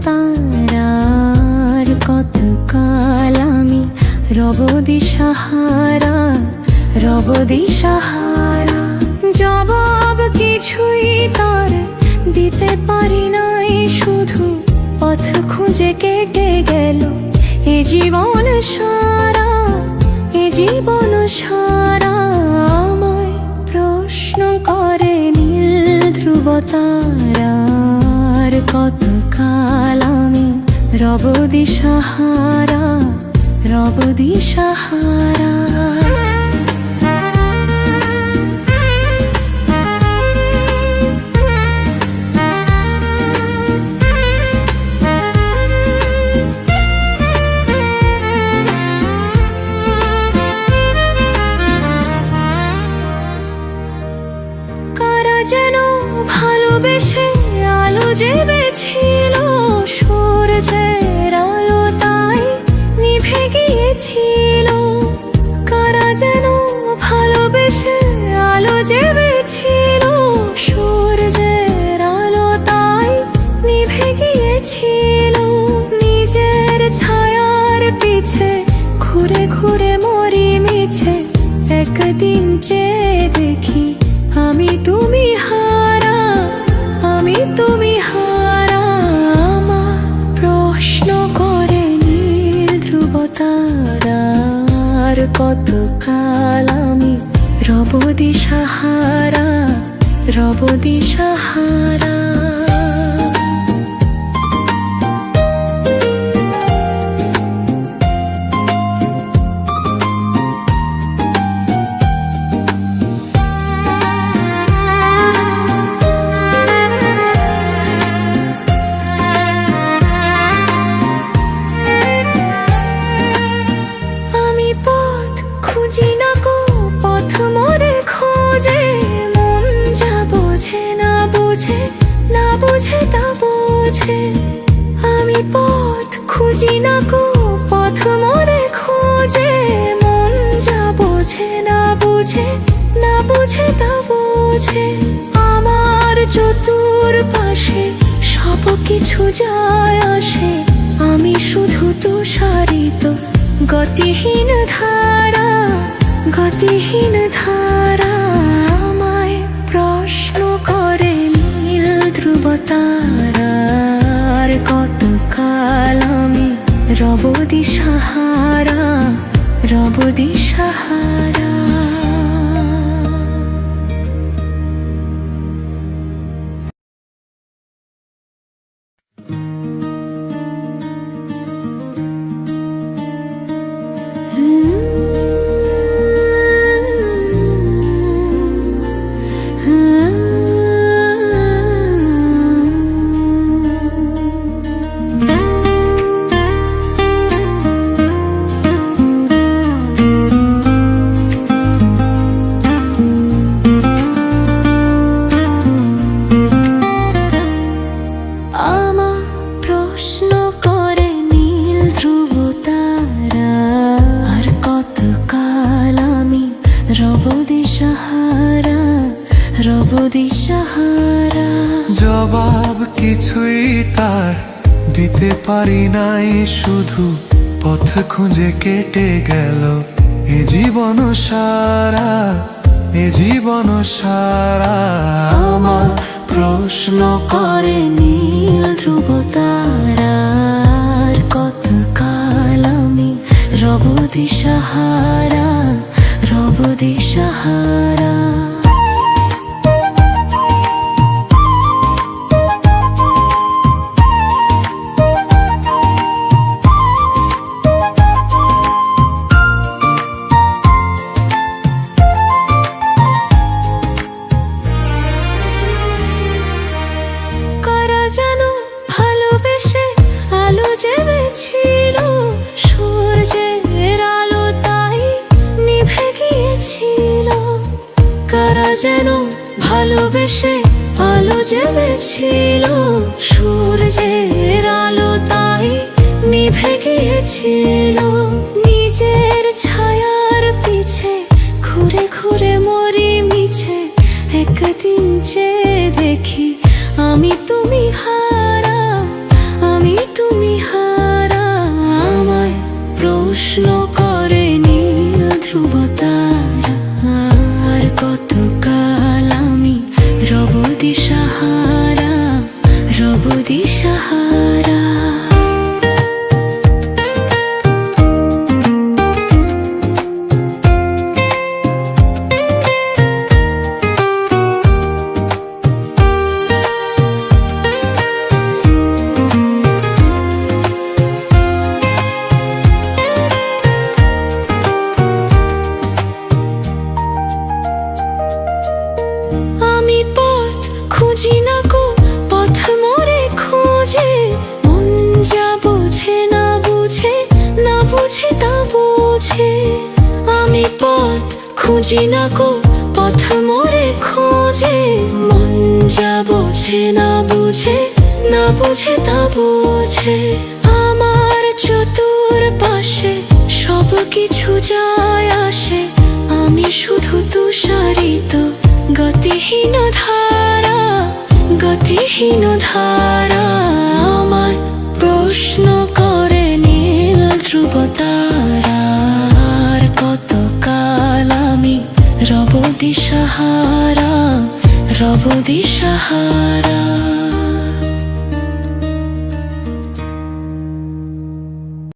তারার কতকাল আমি রব দিশাহারা, রব দিশাহারা। জবাব কিছুই তার দিতে পারি নাই, শুধু পথ খুঁজে কেটে গেল এ জীবন সারা, এ জীবন সারা। আমায় প্রশ্ন করে নীল ধ্রুব তারার কতকাল আমি রব দিশাহারা, রব দিশাহারা। যেন ভালোবেসে আলো জেবেছিল, সূর্যের আলো তাই নিভে গিয়েছিল। কারা যেন ভালোবেসে আলো জেবেছিল, সূর্যের আলো তাই নিভে গিয়েছিল। নিজের ছায়ার পিছে ঘুরে ঘুরে মরি মিছে, একদিন চেয়ে দেখি আমি তুমি হারা, আমি তুমি হারা। আমার প্রশ্ন করে নীল ধ্রুব তারার কতকাল আমি রব দিশাহারা, রব দিশাহারা। খুঁজি না গো পথ মোরে খোঁজে, মন যা বোঝে না বুঝে, না বুঝে তা বোঝে। আমি পথ খুঁজি না গো পথ মোরে খোঁজে, মন যা বোঝে না বুঝে, না বুঝে তা বোঝে। আমার চতুর্পাশে সব কিছু যায় আসে, আমি শুধু তুষারিত গতিহীন ধারা, গতিহীন ধারা। আমায় প্রশ্ন করে নীল ধ্রুব তারার কতকাল আমি রব দিশাহারা, রব দিশাহারা। জবাব কিছুই তার দিতে পারি নাই, শুধু পথ খুঁজে কেটে গেল এ জীবন সারা, এ জীবন সারা। আমার প্রশ্ন করে নীল ধ্রুব তারার কতকাল আমি রব দিশাহারা, রব দিশাহারা। ছিল সূর্যের আলো তাই নিভে গিয়েছিল। কারা যেন ভালোবেসে আলো জ্বেলেছিল, সূর্যের আলো তাই নিভে গিয়েছিল। নিজের ছায়ার পিছে ঘুরে ঘুরে মরি মিছে, একদিন চেয়ে দেখি আমি তুমি হারা, আমি বুঝে তা বুঝে আমি পথ খুঁজি না গো, পথ মোরে খোঁজে। মন যা বোঝে না বুঝে, না বুঝে তা বুঝে। আমার চতুর পাশে সব কিছু যায় আসে, আমি শুধু তুষারিত গতিহীন ধারা, গতিহীন ধারা। আমায় প্রশ্ন করে নীল ধ্রুব তারা, আর কতকাল আমি রব দিশাহারা, রব দিশাহারা।